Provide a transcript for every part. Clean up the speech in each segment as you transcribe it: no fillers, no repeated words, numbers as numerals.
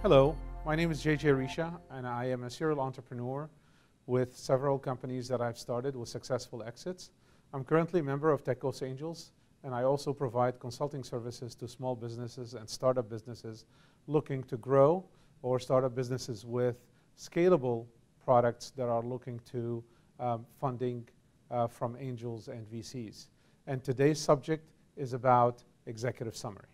Hello, my name is JJ Risha, and I am a serial entrepreneur with several companies that I've started with successful exits. I'm currently a member of Techos Angels, and I also provide consulting services to small businesses and startup businesses looking to grow, or startup businesses with scalable products that are looking to funding from angels and VCs. And today's subject is about executive summary.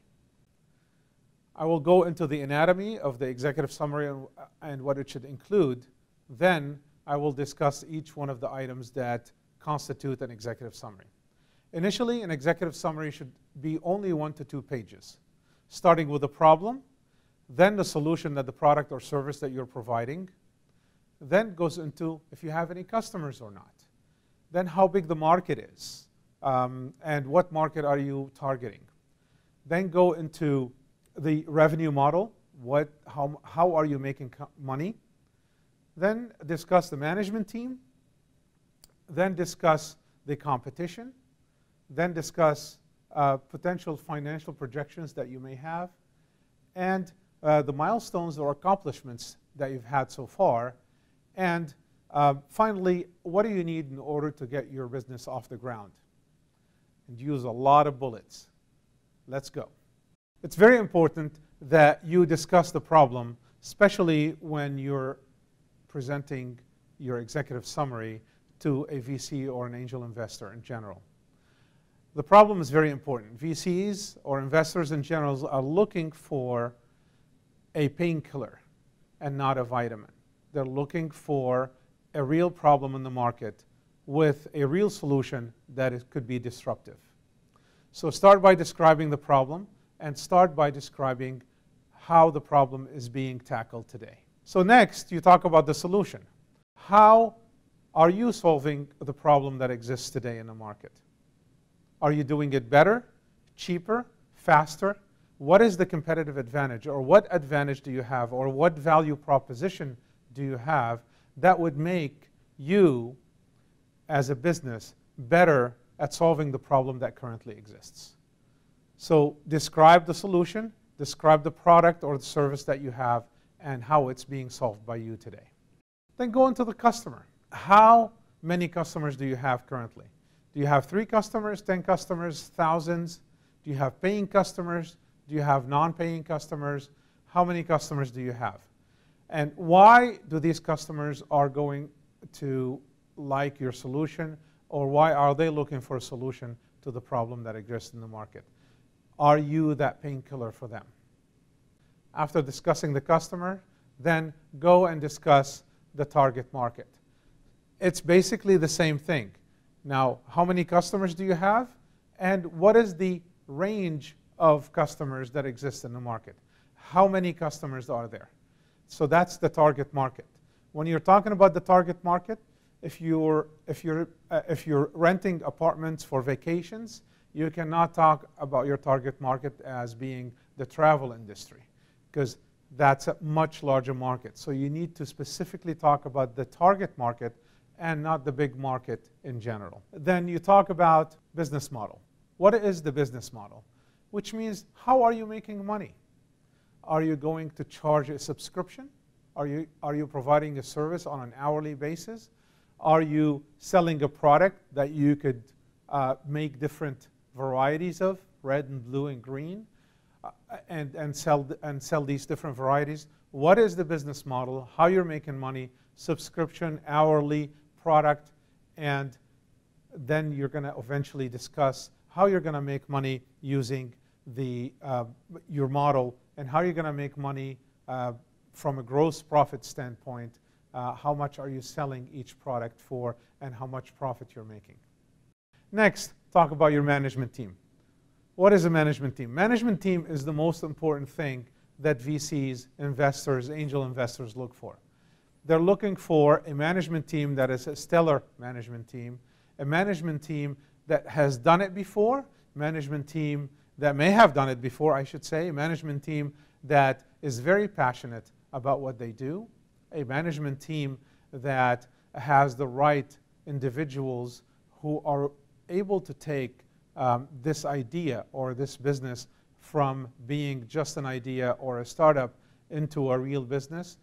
I will go into the anatomy of the executive summary and what it should include. Then I will discuss each one of the items that constitute an executive summary. Initially, an executive summary should be only 1 to 2 pages, starting with the problem, then the solution that the product or service that you're providing, then goes into if you have any customers or not, then how big the market is, and what market are you targeting. Then go into the revenue model, how are you making money, then discuss the management team, then discuss the competition, then discuss potential financial projections that you may have, and the milestones or accomplishments that you've had so far, and finally, what do you need in order to get your business off the ground? And use a lot of bullets. Let's go. It's very important that you discuss the problem, especially when you're presenting your executive summary to a VC or an angel investor in general. The problem is very important. VCs or investors in general are looking for a painkiller and not a vitamin. They're looking for a real problem in the market with a real solution that could be disruptive. So start by describing the problem, and start by describing how the problem is being tackled today. So next, you talk about the solution. How are you solving the problem that exists today in the market? Are you doing it better, cheaper, faster? What is the competitive advantage, or what advantage do you have, or what value proposition do you have that would make you, as a business, better at solving the problem that currently exists? So describe the solution, describe the product or the service that you have, and how it's being solved by you today. Then go into the customer. How many customers do you have currently? Do you have 3 customers, 10 customers, thousands? Do you have paying customers? Do you have non-paying customers? How many customers do you have? And why do these customers are going to like your solution, or why are they looking for a solution to the problem that exists in the market? Are you that painkiller for them? After discussing the customer, then go and discuss the target market. It's basically the same thing. Now, how many customers do you have? And what is the range of customers that exist in the market? How many customers are there? So that's the target market. When you're talking about the target market, if you're renting apartments for vacations, you cannot talk about your target market as being the travel industry, because that's a much larger market. So you need to specifically talk about the target market and not the big market in general. Then you talk about business model. What is the business model? Which means, how are you making money? Are you going to charge a subscription? Are you providing a service on an hourly basis? Are you selling a product that you could make different varieties of, red and blue and green, and sell these different varieties? What is the business model? How you're making money? Subscription, hourly, product, and then you're going to eventually discuss how you're going to make money using your model, and how you're going to make money from a gross profit standpoint. How much are you selling each product for, and how much profit you're making. Next, talk about your management team. What is a management team? Management team is the most important thing that VCs, investors, angel investors look for. They're looking for a management team that is a stellar management team, a management team that has done it before, management team that may have done it before, I should say, a management team that is very passionate about what they do, a management team that has the right individuals who are able to take this idea or this business from being just an idea or a startup into a real business.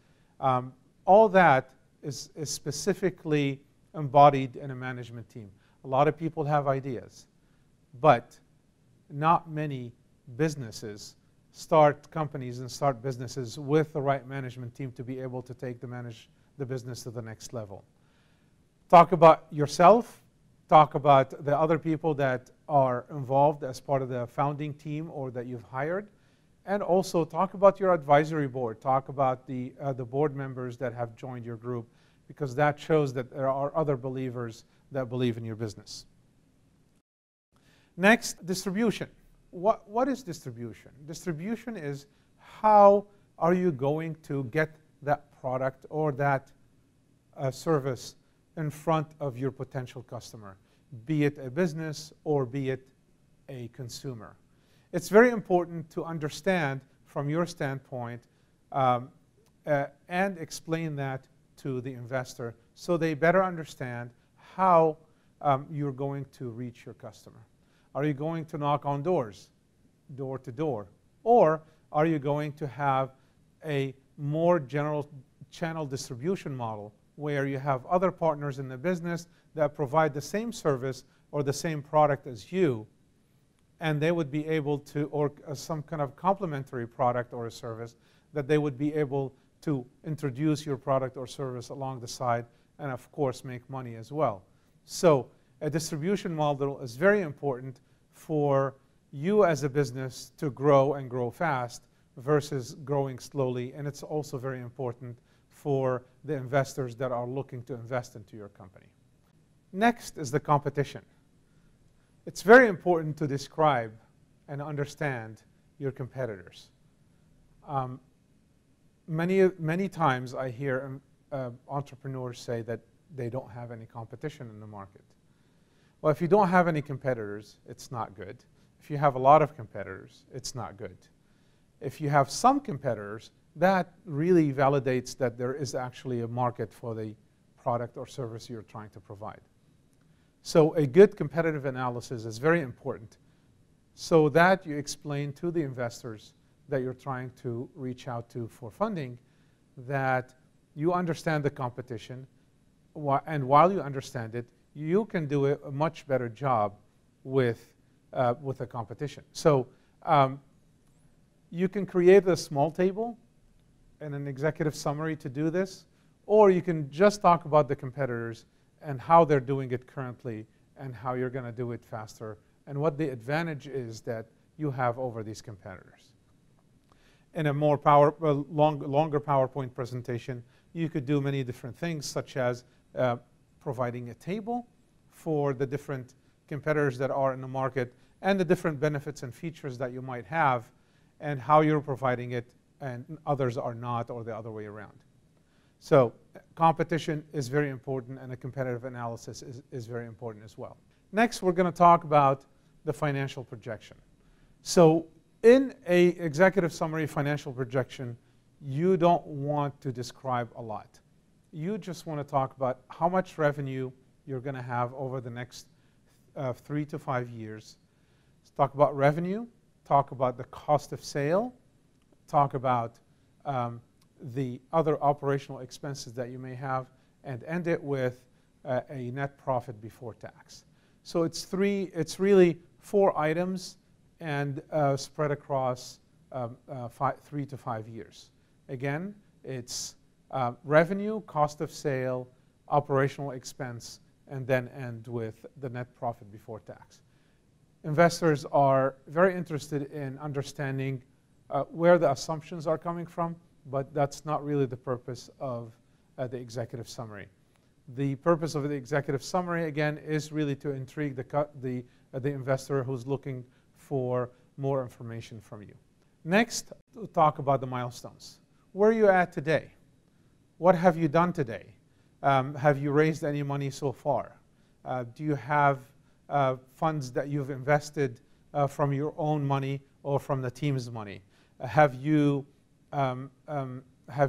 All that is specifically embodied in a management team. A lot of people have ideas, but not many businesses start companies and start businesses with the right management team to be able to manage the business to the next level. Talk about yourself. Talk about the other people that are involved as part of the founding team or that you've hired. And also talk about your advisory board. Talk about the board members that have joined your group, because that shows that there are other believers that believe in your business. Next, distribution. What is distribution? Distribution is how are you going to get that product or that service in front of your potential customer, be it a business or be it a consumer. It's very important to understand from your standpoint and explain that to the investor so they better understand how you're going to reach your customer. Are you going to knock on doors, door to door? Or are you going to have a more general channel distribution model where you have other partners in the business that provide the same service or the same product as you, and they would be able to, or some kind of complementary product or a service, that they would be able to introduce your product or service along the side and, of course, make money as well. So a distribution model is very important for you as a business to grow and grow fast versus growing slowly, and it's also very important for the investors that are looking to invest into your company. Next is the competition. It's very important to describe and understand your competitors. Many times I hear entrepreneurs say that they don't have any competition in the market. Well, if you don't have any competitors, it's not good. If you have a lot of competitors, it's not good. If you have some competitors, that really validates that there is actually a market for the product or service you're trying to provide. So a good competitive analysis is very important so that you explain to the investors that you're trying to reach out to for funding that you understand the competition, and while you understand it, you can do a much better job with the competition. So you can create a small table and an executive summary to do this, or you can just talk about the competitors and how they're doing it currently and how you're going to do it faster and what the advantage is that you have over these competitors. In a more longer PowerPoint presentation, you could do many different things, such as providing a table for the different competitors that are in the market and the different benefits and features that you might have and how you're providing it and others are not, or the other way around. So competition is very important, and a competitive analysis is very important as well. Next, we're going to talk about the financial projection. So in an executive summary financial projection, you don't want to describe a lot. You just want to talk about how much revenue you're going to have over the next 3 to 5 years. Let's talk about revenue, talk about the cost of sale, talk about the other operational expenses that you may have, and end it with a net profit before tax. So it's really 4 items and spread across 3 to 5 years. Again, it's revenue, cost of sale, operational expense, and then end with the net profit before tax. Investors are very interested in understanding where the assumptions are coming from, but that's not really the purpose of the executive summary. The purpose of the executive summary, again, is really to intrigue the investor who's looking for more information from you. Next, we'll talk about the milestones. Where are you at today? What have you done today? Have you raised any money so far? Do you have funds that you've invested from your own money or from the team's money? Have you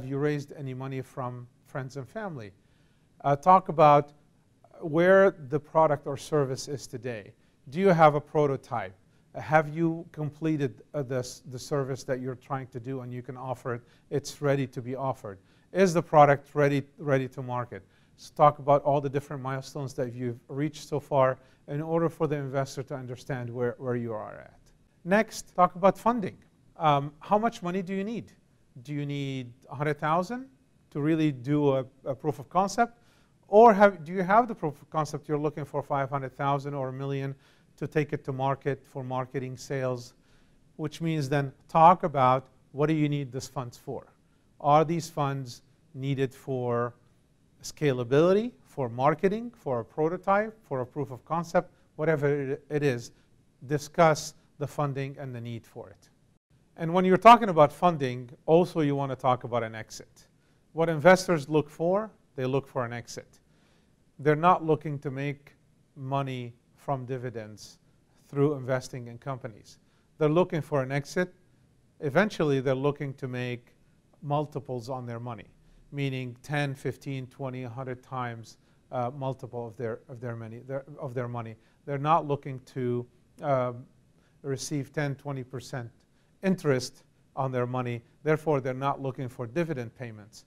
raised any money from friends and family? Talk about where the product or service is today. Do you have a prototype? Have you completed the service that you're trying to do and you can offer it? It's ready to be offered. Is the product ready to market? So talk about all the different milestones that you've reached so far in order for the investor to understand where you are at. Next, talk about funding. How much money do you need? Do you need 100,000 to really do a proof of concept? Or do you have the proof of concept you're looking for 500,000 or $1 million to take it to market for marketing, sales? Which means then talk about what do you need these funds for? Are these funds needed for scalability, for marketing, for a prototype, for a proof of concept? Whatever it is, discuss the funding and the need for it. And when you're talking about funding, also you want to talk about an exit. What investors look for, they look for an exit. They're not looking to make money from dividends through investing in companies. They're looking for an exit. Eventually, they're looking to make multiples on their money, meaning 10, 15, 20, 100 times multiple of their money. They're not looking to receive 10, 20% interest on their money. Therefore, they're not looking for dividend payments.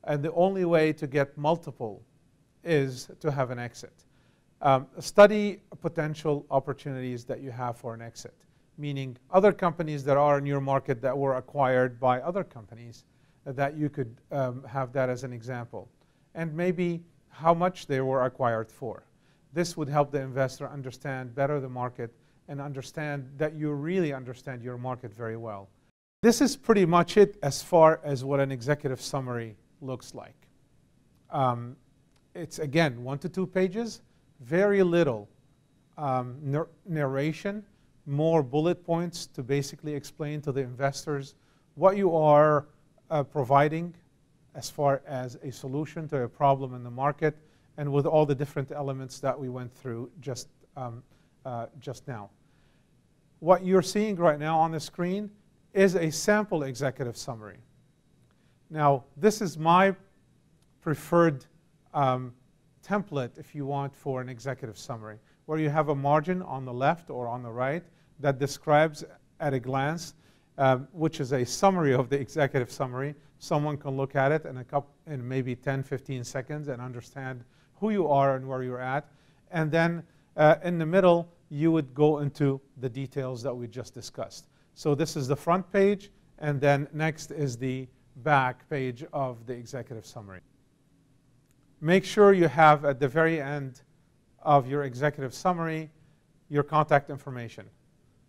And the only way to get multiple is to have an exit. Study potential opportunities that you have for an exit, meaning other companies that are in your market that were acquired by other companies, that you could have that as an example. And maybe how much they were acquired for. This would help the investor understand better the market and understand that you really understand your market very well. This is pretty much it as far as what an executive summary looks like. It's again 1 to 2 pages, very little narration, more bullet points to basically explain to the investors what you are providing as far as a solution to a problem in the market, and with all the different elements that we went through just now. What you're seeing right now on the screen is a sample executive summary. Now, this is my preferred template, if you want, for an executive summary, where you have a margin on the left or on the right that describes at a glance, which is a summary of the executive summary. Someone can look at it in maybe 10, 15 seconds and understand who you are and where you're at. And then in the middle, you would go into the details that we just discussed. So this is the front page, and then next is the back page of the executive summary. Make sure you have at the very end of your executive summary your contact information.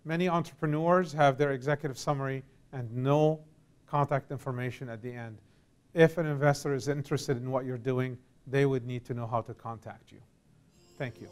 Many entrepreneurs have their executive summary and no contact information at the end. If an investor is interested in what you're doing, they would need to know how to contact you. Thank you.